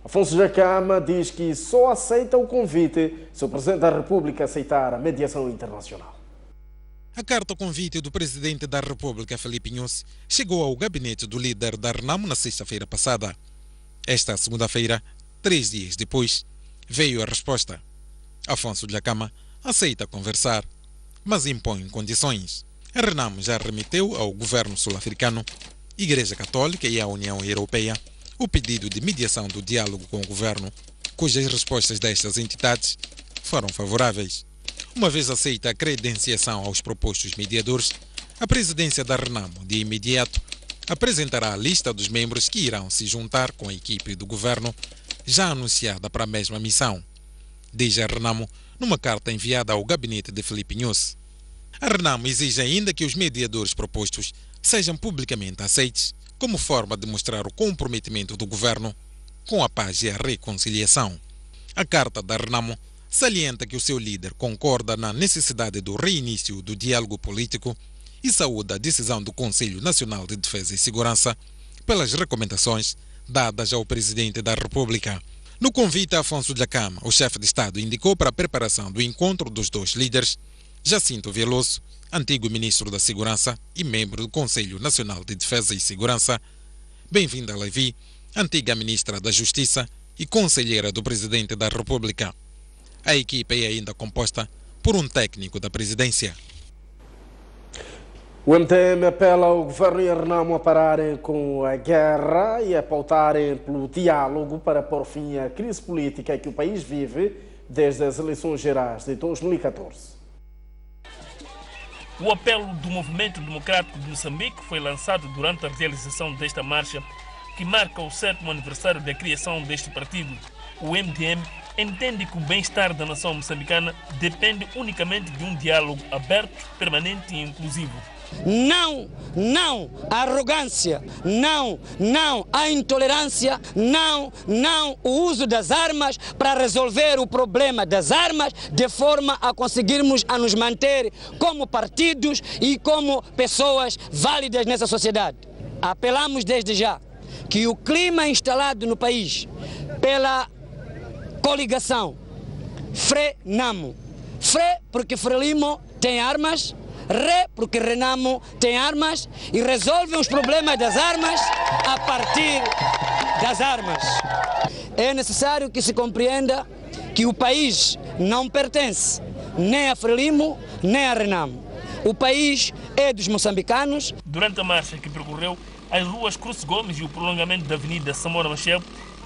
Afonso Jacama diz que só aceita o convite se o Presidente da República aceitar a mediação internacional. A carta-convite do Presidente da República, Filipe Nyusi, chegou ao gabinete do líder da RENAMO na sexta-feira passada. Esta segunda-feira, 3 dias depois, veio a resposta. Afonso Jacama aceita conversar, mas impõe condições. A RENAMO já remeteu ao governo sul-africano, Igreja Católica e à União Europeia o pedido de mediação do diálogo com o governo, cujas respostas destas entidades foram favoráveis. Uma vez aceita a credenciação aos propostos mediadores, a presidência da RENAMO, de imediato, apresentará a lista dos membros que irão se juntar com a equipe do governo, já anunciada para a mesma missão. Diz a RENAMO numa carta enviada ao gabinete de Filipe Nyusi. A RENAMO exige ainda que os mediadores propostos sejam publicamente aceites, como forma de mostrar o comprometimento do governo com a paz e a reconciliação. A carta da RENAMO salienta que o seu líder concorda na necessidade do reinício do diálogo político e saúda a decisão do Conselho Nacional de Defesa e Segurança pelas recomendações dadas ao Presidente da República. No convite a Afonso Jacama, o chefe de Estado indicou para a preparação do encontro dos dois líderes Jacinto Veloso, antigo ministro da Segurança e membro do Conselho Nacional de Defesa e Segurança, Bem-vinda Levi, antiga ministra da Justiça e conselheira do Presidente da República. A equipe é ainda composta por um técnico da presidência. O MTM apela ao governo e a RENAMO a pararem com a guerra e a pautarem pelo diálogo para pôr fim à crise política que o país vive desde as eleições gerais de 2014. O apelo do Movimento Democrático de Moçambique foi lançado durante a realização desta marcha, que marca o 7º aniversário da criação deste partido. O MDM entende que o bem-estar da nação moçambicana depende unicamente de um diálogo aberto, permanente e inclusivo. Não, não à arrogância, não, não à intolerância, não, não o uso das armas para resolver o problema das armas de forma a conseguirmos a nos manter como partidos e como pessoas válidas nessa sociedade. Apelamos desde já que o clima instalado no país pela coligação FRE-NAMO, FRE porque FRELIMO tem armas, RE porque RENAMO tem armas e resolvem os problemas das armas a partir das armas. É necessário que se compreenda que o país não pertence nem a FRELIMO nem a RENAMO. O país é dos moçambicanos. Durante a marcha que percorreu as ruas Cruz Gomes e o prolongamento da Avenida Samora Machel,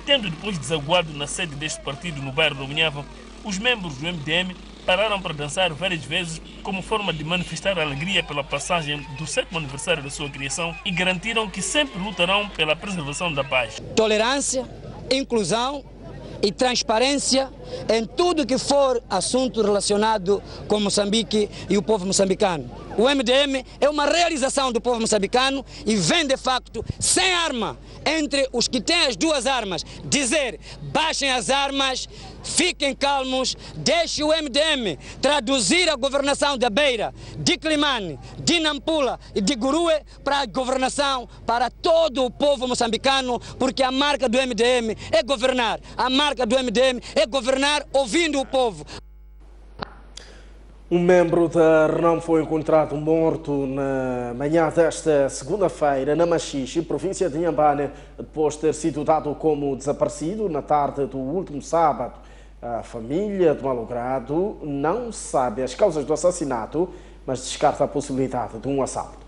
tendo depois desaguado na sede deste partido no bairro do Minhava, os membros do MDM pararam para dançar várias vezes como forma de manifestar a alegria pela passagem do 7º aniversário da sua criação e garantiram que sempre lutarão pela preservação da paz. Tolerância, inclusão e transparência em tudo que for assunto relacionado com Moçambique e o povo moçambicano. O MDM é uma realização do povo moçambicano e vem de facto sem arma entre os que têm as duas armas. Dizer, baixem as armas, fiquem calmos, deixe o MDM traduzir a governação da Beira, de Climane, de Nampula e de Gurue para a governação para todo o povo moçambicano, porque a marca do MDM é governar. A marca do MDM é governar ouvindo o povo. Um membro da RENAMO foi encontrado morto na manhã desta segunda-feira na Machixe, província de Inhambane, depois de ter sido dado como desaparecido na tarde do último sábado. A família do malogrado não sabe as causas do assassinato, mas descarta a possibilidade de um assalto.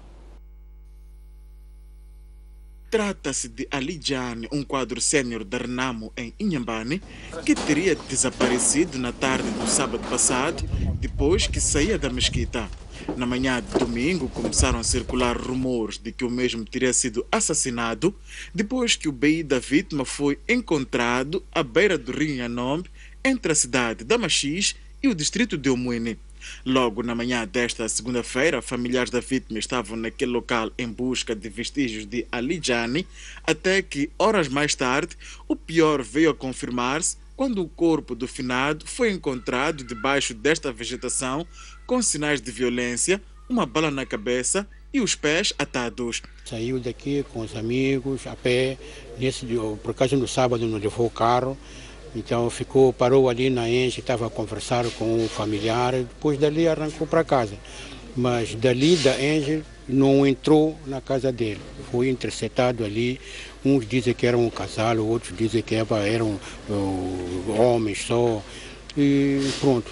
Trata-se de Ali Jane, um quadro sénior da RENAMO em Inhambane, que teria desaparecido na tarde do sábado passado, depois que saía da mesquita. Na manhã de domingo, começaram a circular rumores de que o mesmo teria sido assassinado, depois que o BI da vítima foi encontrado à beira do rio Nhanombe, entre a cidade da Machixe e o distrito de Omuene. Logo na manhã desta segunda-feira, familiares da vítima estavam naquele local em busca de vestígios de Ali Jane, até que, horas mais tarde, o pior veio a confirmar-se quando o corpo do finado foi encontrado debaixo desta vegetação, com sinais de violência, uma bala na cabeça e os pés atados. Saiu daqui com os amigos, a pé, por causa do sábado não levou o carro, então parou ali na Enge, estava a conversar com um familiar, depois dali arrancou para casa. Mas dali da Enge não entrou na casa dele, foi interceptado ali. Uns dizem que era um casal, outros dizem que eram homens só. E pronto,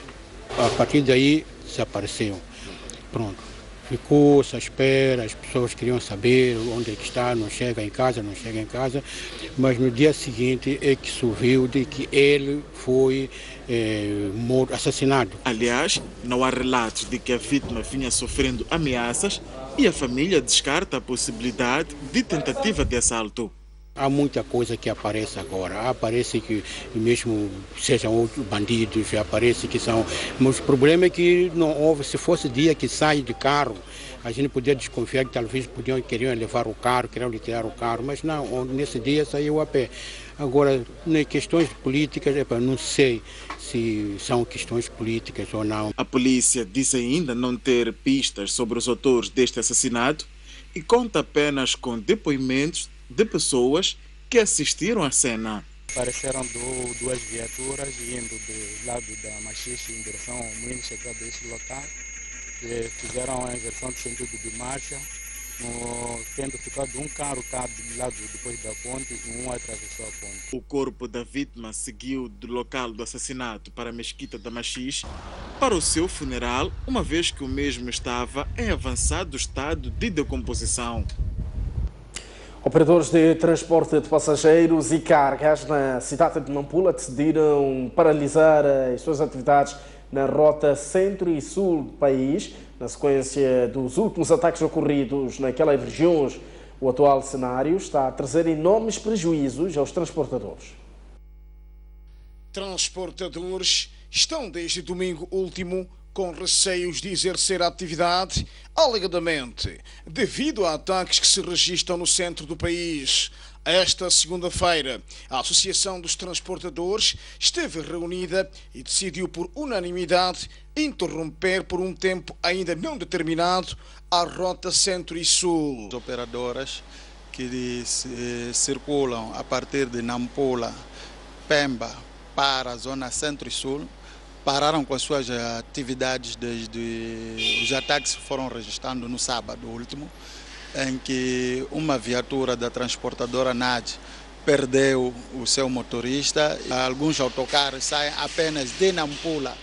a partir daí desapareceu. Pronto, ficou-se à espera, as pessoas queriam saber onde é que está, não chega em casa, mas no dia seguinte é que se ouviu de que ele foi morto, assassinado. Aliás, não há relatos de que a vítima vinha sofrendo ameaças e a família descarta a possibilidade de tentativa de assalto. Há muita coisa que aparece agora, aparece que mesmo sejam outros bandidos, aparece que são... Mas o problema é que não houve, se fosse dia que sai de carro, a gente podia desconfiar que talvez queriam levar o carro, queriam lhe tirar o carro, mas não, nesse dia saiu a pé. Agora, em questões políticas, não sei se são questões políticas ou não. A polícia diz ainda não ter pistas sobre os autores deste assassinato e conta apenas com depoimentos de pessoas que assistiram à cena. Apareceram duas viaturas vindo do lado da Machixe em direção ao Moinho Chegado desse local, que fizeram a inversão de sentido de marcha, tendo ficado um carro do lado depois da ponte e um atravessou a ponte. O corpo da vítima seguiu do local do assassinato para a Mesquita da Machixe para o seu funeral, uma vez que o mesmo estava em avançado estado de decomposição. Operadores de transporte de passageiros e cargas na cidade de Nampula decidiram paralisar as suas atividades na rota centro e sul do país, na sequência dos últimos ataques ocorridos naquelas regiões. O atual cenário está a trazer enormes prejuízos aos transportadores. Transportadores estão desde domingo último com receios de exercer a atividade, alegadamente, devido a ataques que se registram no centro do país. Esta segunda-feira, a Associação dos Transportadores esteve reunida e decidiu por unanimidade interromper por um tempo ainda não determinado a rota centro e sul. As operadoras que circulam a partir de Nampula, Pemba, para a zona centro e sul, pararam com as suas atividades desde os ataques que foram registrando no sábado último, em que uma viatura da transportadora NAD perdeu o seu motorista. Alguns autocarros saem apenas de Nampula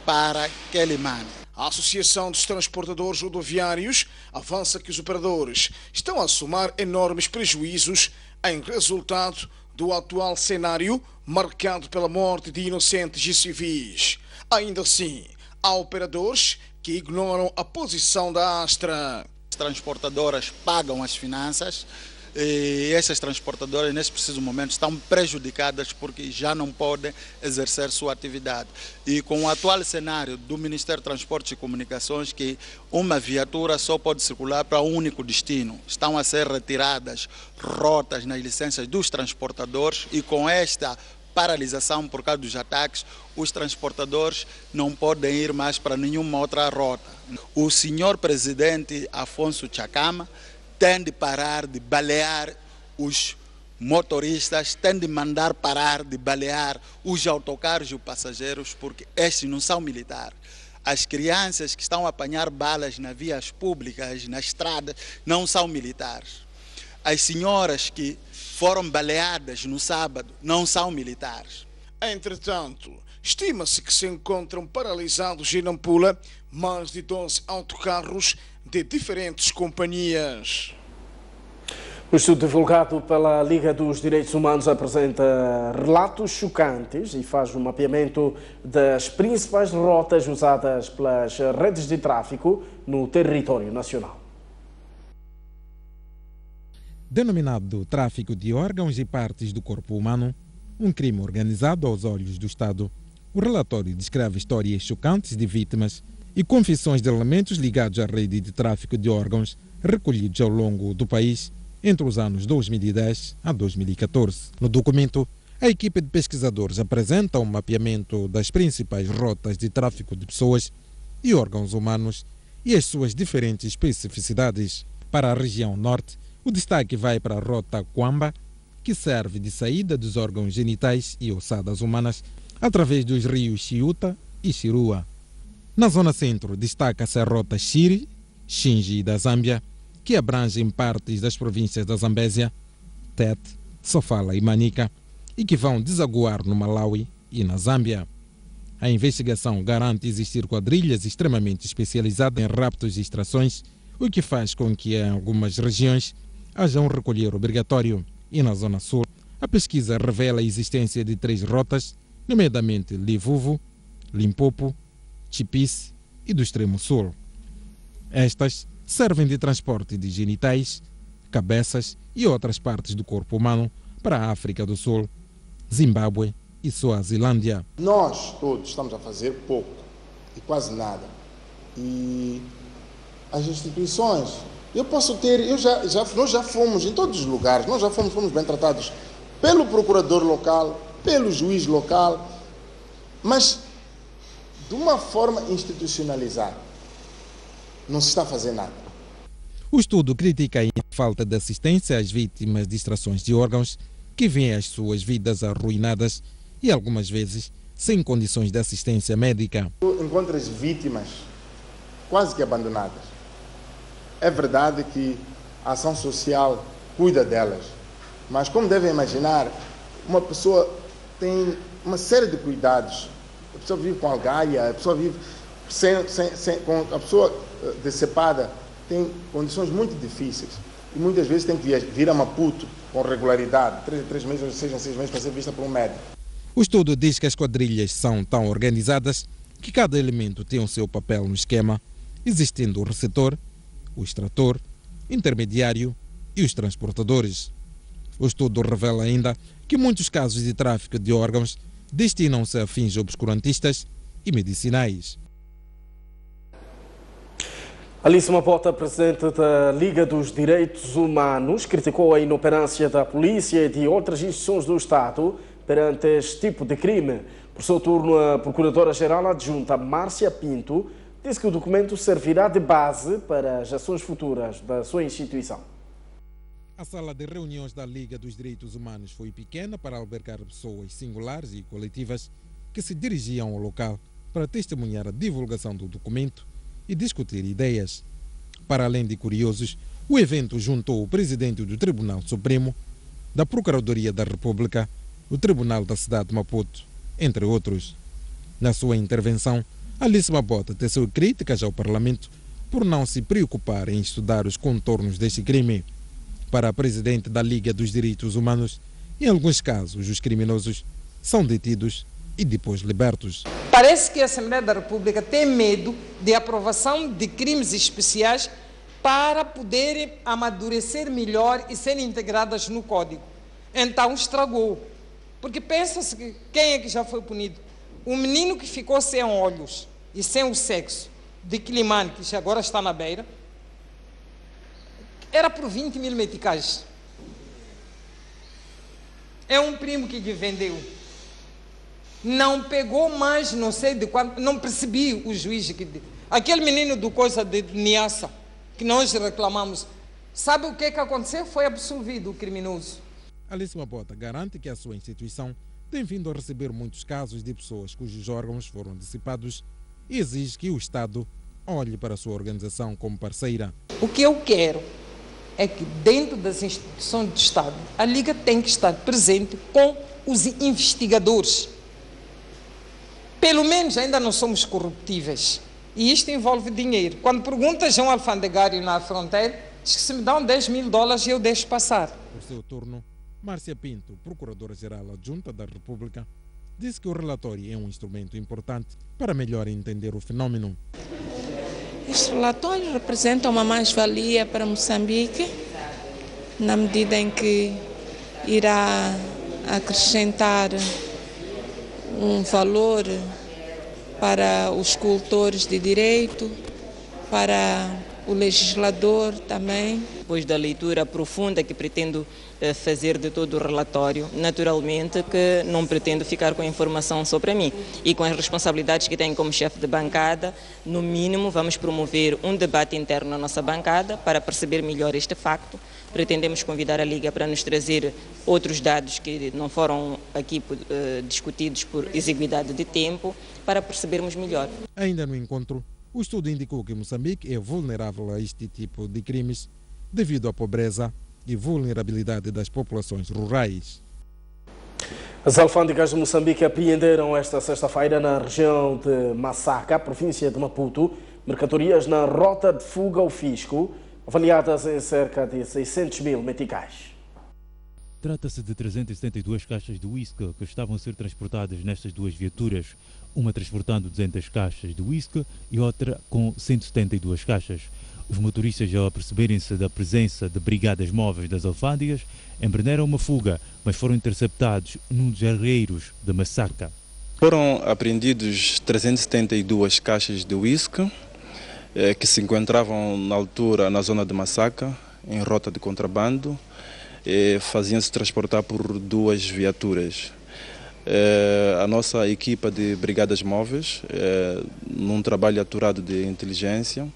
para Quelimane. A Associação dos Transportadores Rodoviários avança que os operadores estão a somar enormes prejuízos em resultado do atual cenário marcado pela morte de inocentes e civis. Ainda assim, há operadores que ignoram a posição da Astra. As transportadoras pagam as finanças e essas transportadoras, nesse preciso momento, estão prejudicadas porque já não podem exercer sua atividade. E com o atual cenário do Ministério de Transportes e Comunicações, que uma viatura só pode circular para um único destino, estão a ser retiradas rotas nas licenças dos transportadores e com esta paralisação por causa dos ataques, os transportadores não podem ir mais para nenhuma outra rota. O senhor presidente Afonso Chakama tem de parar de balear os motoristas, tem de mandar parar de balear os autocarros e os passageiros, porque estes não são militares. As crianças que estão a apanhar balas nas vias públicas, na estrada, não são militares. As senhoras que foram baleadas no sábado não são militares. Entretanto, estima-se que se encontram paralisados em Nampula mais de 12 autocarros de diferentes companhias. O estudo divulgado pela Liga dos Direitos Humanos apresenta relatos chocantes e faz um mapeamento das principais rotas usadas pelas redes de tráfico no território nacional. Denominado tráfico de órgãos e partes do corpo humano, um crime organizado aos olhos do Estado, o relatório descreve histórias chocantes de vítimas e confissões de elementos ligados à rede de tráfico de órgãos recolhidos ao longo do país entre os anos 2010 a 2014. No documento, a equipe de pesquisadores apresenta um mapeamento das principais rotas de tráfico de pessoas e órgãos humanos e as suas diferentes especificidades. Para a região norte, o destaque vai para a rota Quamba, que serve de saída dos órgãos genitais e ossadas humanas através dos rios Chiuta e Chirua. Na zona centro, destaca-se a rota Shiri, Shinji da Zâmbia, que abrange partes das províncias da Zambésia, Tete, Sofala e Manica, e que vão desaguar no Malawi e na Zâmbia. A investigação garante existir quadrilhas extremamente especializadas em raptos e extrações, o que faz com que em algumas regiões haja um recolher obrigatório. E na Zona Sul, a pesquisa revela a existência de 3 rotas, nomeadamente Livuvu, Limpopo, Chipisse e do Extremo Sul. Estas servem de transporte de genitais, cabeças e outras partes do corpo humano para a África do Sul, Zimbábue e Suazilândia. Nós todos estamos a fazer pouco e quase nada. E as instituições, nós já fomos em todos os lugares, nós já fomos bem tratados pelo procurador local, pelo juiz local, mas de uma forma institucionalizada. Não se está a fazer nada. O estudo critica a falta de assistência às vítimas de extrações de órgãos que veem as suas vidas arruinadas e algumas vezes sem condições de assistência médica. Encontras vítimas quase que abandonadas. É verdade que a ação social cuida delas, mas como devem imaginar, uma pessoa tem uma série de cuidados. A pessoa vive com algaia, a pessoa vive com a pessoa decepada, tem condições muito difíceis e muitas vezes tem que vir a Maputo com regularidade, 3 meses ou 6 meses para ser vista por um médico. O estudo diz que as quadrilhas são tão organizadas que cada elemento tem o seu papel no esquema, existindo o receptor, o extrator, intermediário e os transportadores. O estudo revela ainda que muitos casos de tráfico de órgãos destinam-se a fins obscurantistas e medicinais. Alice Mapota, presidente da Liga dos Direitos Humanos, criticou a inoperância da polícia e de outras instituições do Estado perante este tipo de crime. Por seu turno, a Procuradora-Geral Adjunta Márcia Pinto disse que o documento servirá de base para as ações futuras da sua instituição. A sala de reuniões da Liga dos Direitos Humanos foi pequena para albergar pessoas singulares e coletivas que se dirigiam ao local para testemunhar a divulgação do documento e discutir ideias. Para além de curiosos, o evento juntou o presidente do Tribunal Supremo, da Procuradoria da República, o Tribunal da Cidade de Maputo, entre outros. Na sua intervenção, Alice Mapota teceu críticas ao Parlamento por não se preocupar em estudar os contornos deste crime. Para a presidente da Liga dos Direitos Humanos, em alguns casos os criminosos são detidos e depois libertos. Parece que a Assembleia da República tem medo de aprovação de crimes especiais para poderem amadurecer melhor e serem integradas no Código. Então estragou. Porque pensa-se que quem é que já foi punido? O menino que ficou sem olhos e sem o sexo de Quilimane, que agora está na beira, era por 20 mil meticais. É um primo que lhe vendeu. Não pegou mais, não sei de quanto, não percebi o juiz. Aquele menino do coisa de Niassa, que nós reclamamos, sabe o que aconteceu? Foi absolvido o criminoso. Alice Mapota garante que a sua instituição tem vindo a receber muitos casos de pessoas cujos órgãos foram dissipados e exige que o Estado olhe para a sua organização como parceira. O que eu quero é que dentro das instituições do Estado, a Liga tem que estar presente com os investigadores. Pelo menos ainda não somos corruptíveis. E isto envolve dinheiro. Quando perguntas a um alfandegário na fronteira, diz que se me dão $10 mil eu deixo passar. Por seu turno, Márcia Pinto, Procuradora-Geral Adjunta da República, disse que o relatório é um instrumento importante para melhor entender o fenômeno. Este relatório representa uma mais-valia para Moçambique, na medida em que irá acrescentar um valor para os cultores de direito, para o legislador também. Depois da leitura profunda que pretendo fazer de todo o relatório, naturalmente que não pretendo ficar com a informação só para mim. E com as responsabilidades que tenho como chefe de bancada, no mínimo vamos promover um debate interno na nossa bancada para perceber melhor este facto. Pretendemos convidar a Liga para nos trazer outros dados que não foram aqui discutidos por exiguidade de tempo, para percebermos melhor. Ainda no encontro, o estudo indicou que Moçambique é vulnerável a este tipo de crimes devido à pobreza e vulnerabilidade das populações rurais. As alfândegas de Moçambique apreenderam esta sexta-feira na região de Massaka, província de Maputo, mercadorias na rota de fuga ao fisco, avaliadas em cerca de 600 mil meticais. Trata-se de 372 caixas de whisky que estavam a ser transportadas nestas duas viaturas, uma transportando 200 caixas de whisky e outra com 172 caixas. Os motoristas, ao aperceberem-se da presença de brigadas móveis das alfândegas, empreenderam uma fuga, mas foram interceptados num dos arreiros de Massaka. Foram apreendidos 372 caixas de whisky que se encontravam na altura na zona de Massaka, em rota de contrabando, faziam-se transportar por duas viaturas. A nossa equipa de brigadas móveis, num trabalho aturado de inteligência,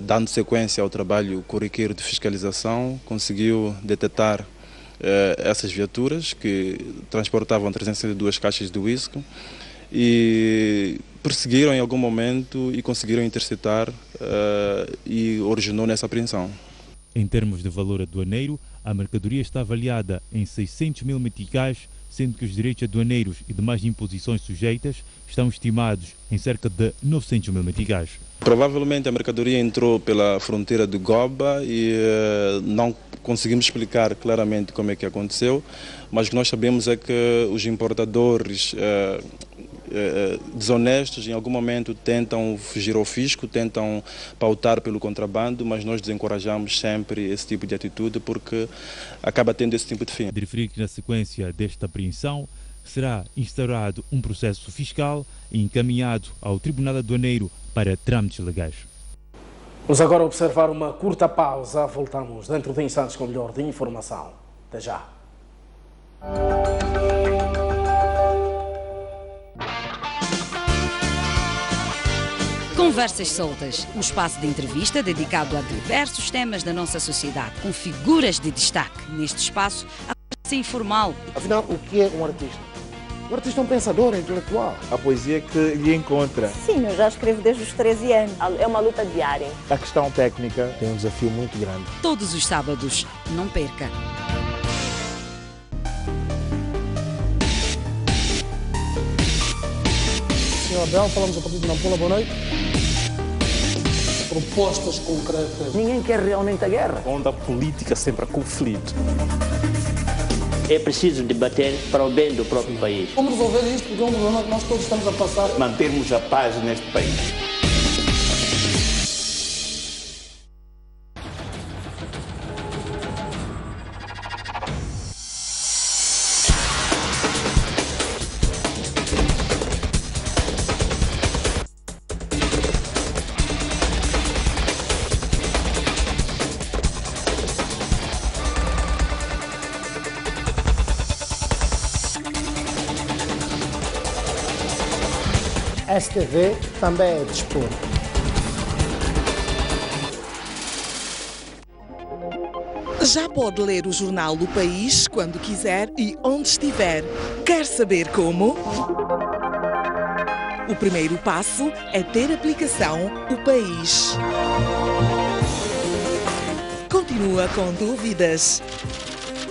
dando sequência ao trabalho corriqueiro de fiscalização, conseguiu detectar essas viaturas que transportavam 302 caixas de whisky e perseguiram em algum momento e conseguiram interceptar e originou nessa apreensão. Em termos de valor aduaneiro, a mercadoria está avaliada em 600 mil meticais, sendo que os direitos aduaneiros e demais imposições sujeitas estão estimados em cerca de 900 mil meticais. Provavelmente a mercadoria entrou pela fronteira de Goba e não conseguimos explicar claramente como é que aconteceu, mas o que nós sabemos é que os importadores desonestos em algum momento tentam fugir ao fisco, tentam pautar pelo contrabando, mas nós desencorajamos sempre esse tipo de atitude porque acaba tendo esse tipo de fim. Referir que na sequência desta apreensão será instaurado um processo fiscal e encaminhado ao Tribunal Aduaneiro para trâmites legais. Vamos agora observar uma curta pausa. Voltamos dentro de instantes com melhor de informação. Até já. Conversas Soltas, um espaço de entrevista dedicado a diversos temas da nossa sociedade, com figuras de destaque. Neste espaço, a conversa informal. Afinal, o que é um artista? O artista é um pensador, é intelectual. A poesia que lhe encontra. Sim, eu já escrevo desde os 13 anos. É uma luta diária. A questão técnica tem um desafio muito grande. Todos os sábados, não perca. Senhor Abel, falamos a partir de Nampula, boa noite. Propostas concretas. Ninguém quer realmente a guerra. Onde a política sempre há conflito. É preciso debater para o bem do próprio país. Como resolver isto? Porque é um problema que nós todos estamos a passar. Mantermos a paz neste país. STV também é desporto. Já pode ler o jornal O País quando quiser e onde estiver. Quer saber como? O primeiro passo é ter a aplicação O País. Continua com dúvidas?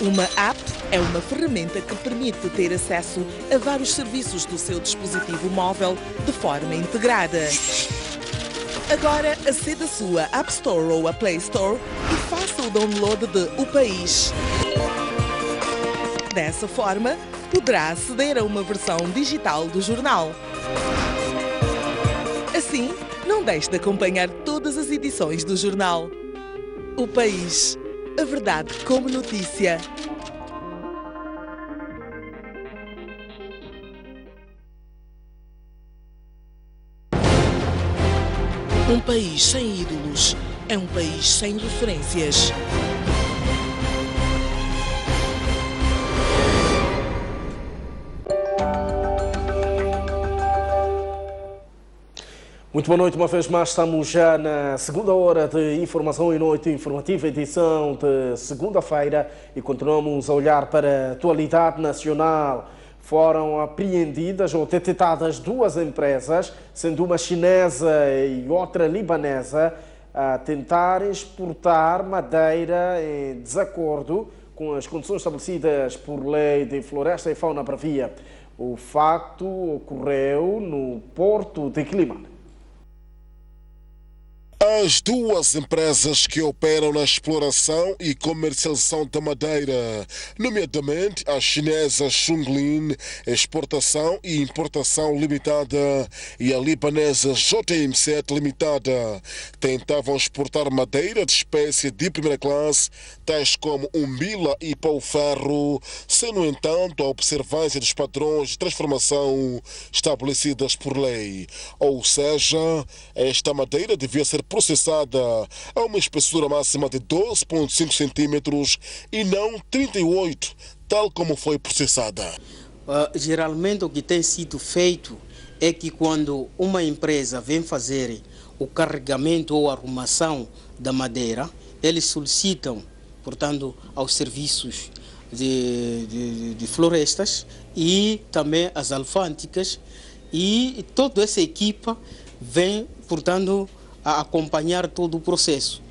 Uma app é uma ferramenta que permite ter acesso a vários serviços do seu dispositivo móvel de forma integrada. Agora, aceda à sua App Store ou a Play Store e faça o download de O País. Dessa forma, poderá aceder a uma versão digital do jornal. Assim, não deixe de acompanhar todas as edições do jornal. O País. A verdade como notícia. Um país sem ídolos é um país sem referências. Muito boa noite, uma vez mais estamos já na segunda hora de Informação e Noite Informativa, edição de segunda-feira, e continuamos a olhar para a atualidade nacional. Foram apreendidas ou detectadas duas empresas, sendo uma chinesa e outra libanesa, a tentar exportar madeira em desacordo com as condições estabelecidas por lei de floresta e fauna bravia. O facto ocorreu no porto de Quelimane. As duas empresas que operam na exploração e comercialização da madeira, nomeadamente a chinesa Chunglin Exportação e Importação Limitada e a libanesa JM7 Limitada, tentavam exportar madeira de espécie de primeira classe, tais como umbila e pau-ferro, sem, no entanto, a observância dos padrões de transformação estabelecidas por lei. Ou seja, esta madeira devia ser processada a uma espessura máxima de 12,5 centímetros e não 38, tal como foi processada. Geralmente o que tem sido feito é que quando uma empresa vem fazer o carregamento ou arrumação da madeira, eles solicitam, portanto, aos serviços de florestas e também as alfânticas, e toda essa equipa vem, portanto, a acompanhar todo o processo.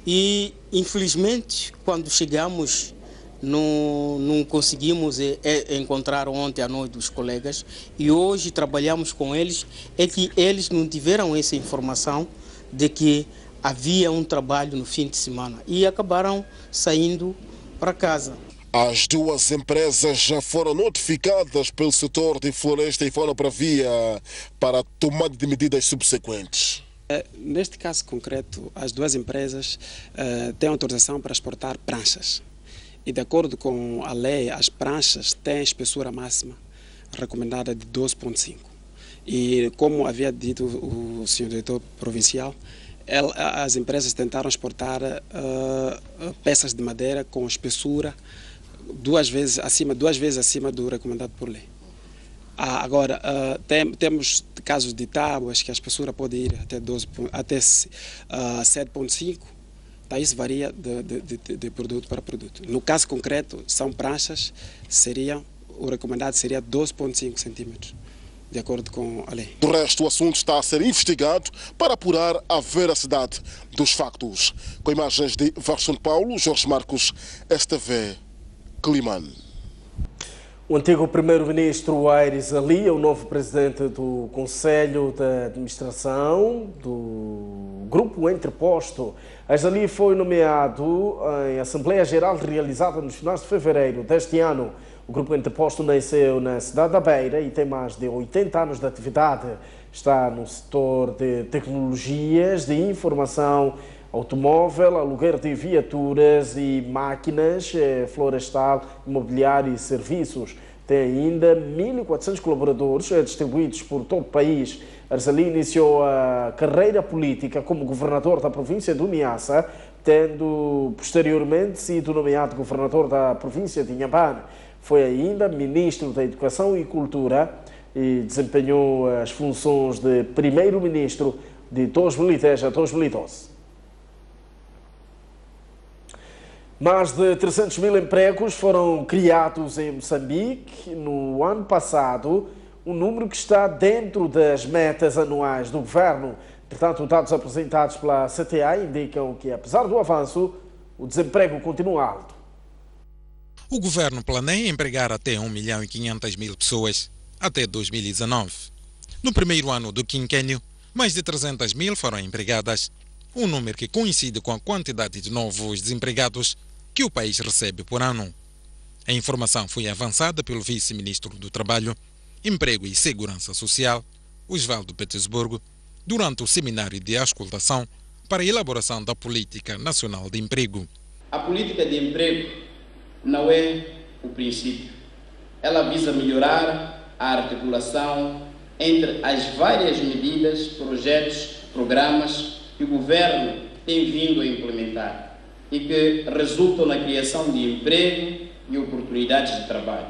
E, infelizmente, quando chegamos, não conseguimos encontrar ontem à noite os colegas, e hoje trabalhamos com eles, é que eles não tiveram essa informação de que havia um trabalho no fim de semana e acabaram saindo para casa. As duas empresas já foram notificadas pelo setor de floresta e fauna bravia para a tomada de medidas subsequentes. Neste caso concreto, as duas empresas têm autorização para exportar pranchas. E de acordo com a lei, as pranchas têm espessura máxima recomendada de 12,5. E como havia dito o senhor diretor provincial, as empresas tentaram exportar peças de madeira com espessura duas vezes acima do recomendado por lei. Agora, temos casos de tábuas que a espessura pode ir até 7,5, tá, isso varia de produto para produto. No caso concreto, são pranchas, o recomendado seria 12,5 centímetros, de acordo com a lei. Do resto, o assunto está a ser investigado para apurar a veracidade dos factos. Com imagens de Vasco Paulo, Jorge Marcos, STV, Quelimane. O antigo primeiro-ministro Aires Ali é o novo presidente do Conselho de Administração do Grupo Entreposto. Aires Ali foi nomeado em Assembleia Geral realizada nos finais de fevereiro deste ano. O Grupo Entreposto nasceu na cidade da Beira e tem mais de 80 anos de atividade. Está no setor de tecnologias, de informação, automóvel, aluguer de viaturas e máquinas, florestal, imobiliário e serviços. Tem ainda 1.400 colaboradores distribuídos por todo o país. Aires Ali iniciou a carreira política como governador da província do Niassa, tendo posteriormente sido nomeado governador da província de Inhambane. Foi ainda ministro da Educação e Cultura e desempenhou as funções de primeiro-ministro de 2010 a 2012. Mais de 300 mil empregos foram criados em Moçambique no ano passado, um número que está dentro das metas anuais do governo. Portanto, dados apresentados pela CTA indicam que, apesar do avanço, o desemprego continua alto. O governo planeia empregar até 1.500.000 pessoas até 2019. No primeiro ano do quinquênio, mais de 300 mil foram empregadas, um número que coincide com a quantidade de novos desempregados que o país recebe por ano. A informação foi avançada pelo vice-ministro do Trabalho, Emprego e Segurança Social, Osvaldo Petersburgo, durante o seminário de auscultação para a elaboração da Política Nacional de Emprego. A política de emprego não é o princípio. Ela visa melhorar a articulação entre as várias medidas, projetos, programas que o governo tem vindo a implementar e que resultam na criação de emprego e oportunidades de trabalho.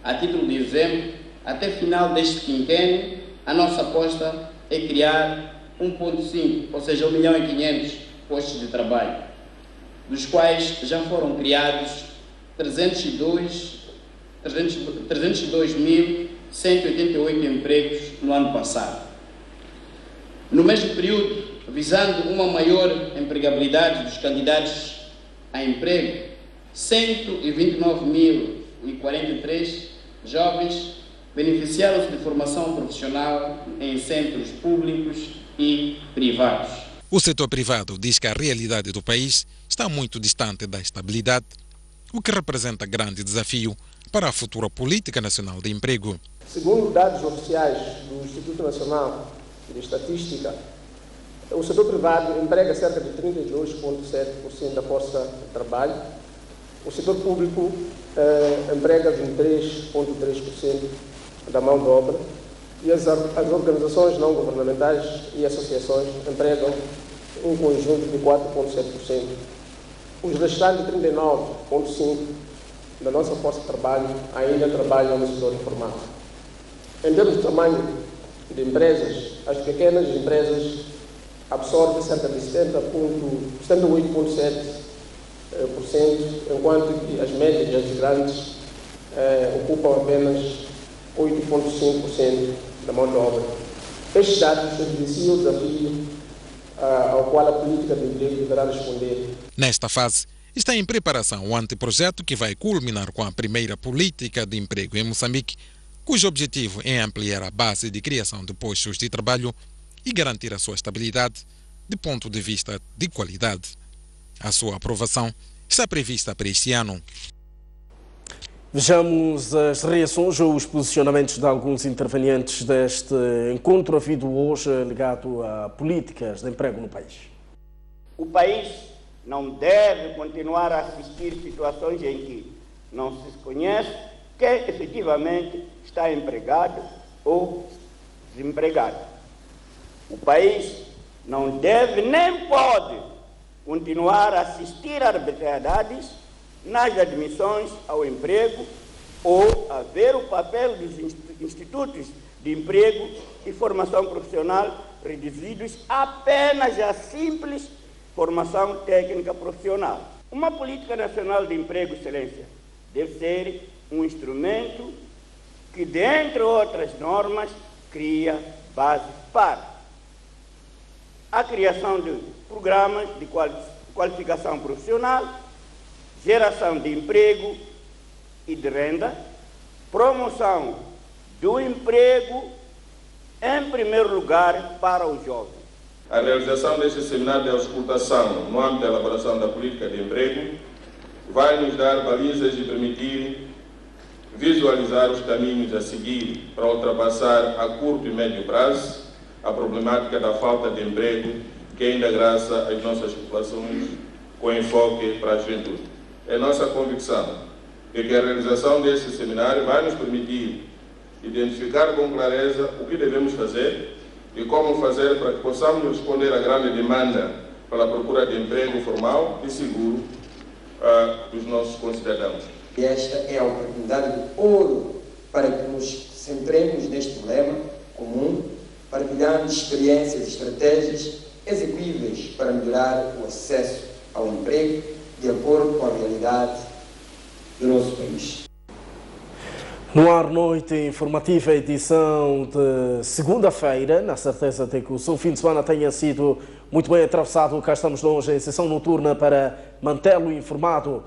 A título de exemplo, até final deste quinquênio, a nossa aposta é criar 1,5, ou seja, 1.500.000 postos de trabalho, dos quais já foram criados 302.188 empregos no ano passado. No mesmo período, visando uma maior empregabilidade dos candidatos a emprego, 129.043 jovens beneficiaram-se de formação profissional em centros públicos e privados. O setor privado diz que a realidade do país está muito distante da estabilidade, o que representa grande desafio para a futura Política Nacional de Emprego. Segundo dados oficiais do Instituto Nacional de Estatística, o setor privado emprega cerca de 32,7% da força de trabalho, o setor público emprega 23,3% da mão de obra e as organizações não governamentais e associações empregam um conjunto de 4,7%. Os restantes 39,5% da nossa força de trabalho ainda trabalham no setor informal. Em termos de tamanho de empresas, as pequenas empresas absorvem cerca de 78,7%, enquanto que as médias e as grandes ocupam apenas 8,5% da mão de obra. Estes dados evidenciam o desafio ao qual a política de emprego deverá responder. Nesta fase, está em preparação o anteprojeto que vai culminar com a primeira política de emprego em Moçambique, cujo objetivo é ampliar a base de criação de postos de trabalho e garantir a sua estabilidade de ponto de vista de qualidade. A sua aprovação está prevista para este ano. Vejamos as reações ou os posicionamentos de alguns intervenientes deste encontro havido hoje ligado a políticas de emprego no país. O país não deve continuar a assistir situações em que não se conhece quem efetivamente está empregado ou desempregado. O país não deve nem pode continuar a assistir a arbitrariedades nas admissões ao emprego ou a ver o papel dos institutos de emprego e formação profissional reduzidos apenas à simples formação técnica profissional. Uma política nacional de emprego, excelência, deve ser um instrumento que, dentre outras normas, cria base para a criação de programas de qualificação profissional, geração de emprego e de renda, promoção do emprego, em primeiro lugar, para os jovens. A realização deste seminário de auscultação no âmbito da elaboração da política de emprego vai nos dar balizas e permitir visualizar os caminhos a seguir para ultrapassar a curto e médio prazo a problemática da falta de emprego que ainda agraça as nossas populações com enfoque para a juventude. É nossa convicção de que a realização deste seminário vai nos permitir identificar com clareza o que devemos fazer e como fazer para que possamos responder à grande demanda pela procura de emprego formal e seguro dos nossos concidadãos. E esta é a oportunidade de ouro para que nos centremos neste problema comum, partilhando experiências e estratégias execuíveis para melhorar o acesso ao emprego de acordo com a realidade do nosso país. No ar, noite informativa, edição de segunda-feira, na certeza de que o seu fim de semana tenha sido muito bem atravessado. Cá estamos nós em sessão noturna para mantê-lo informado.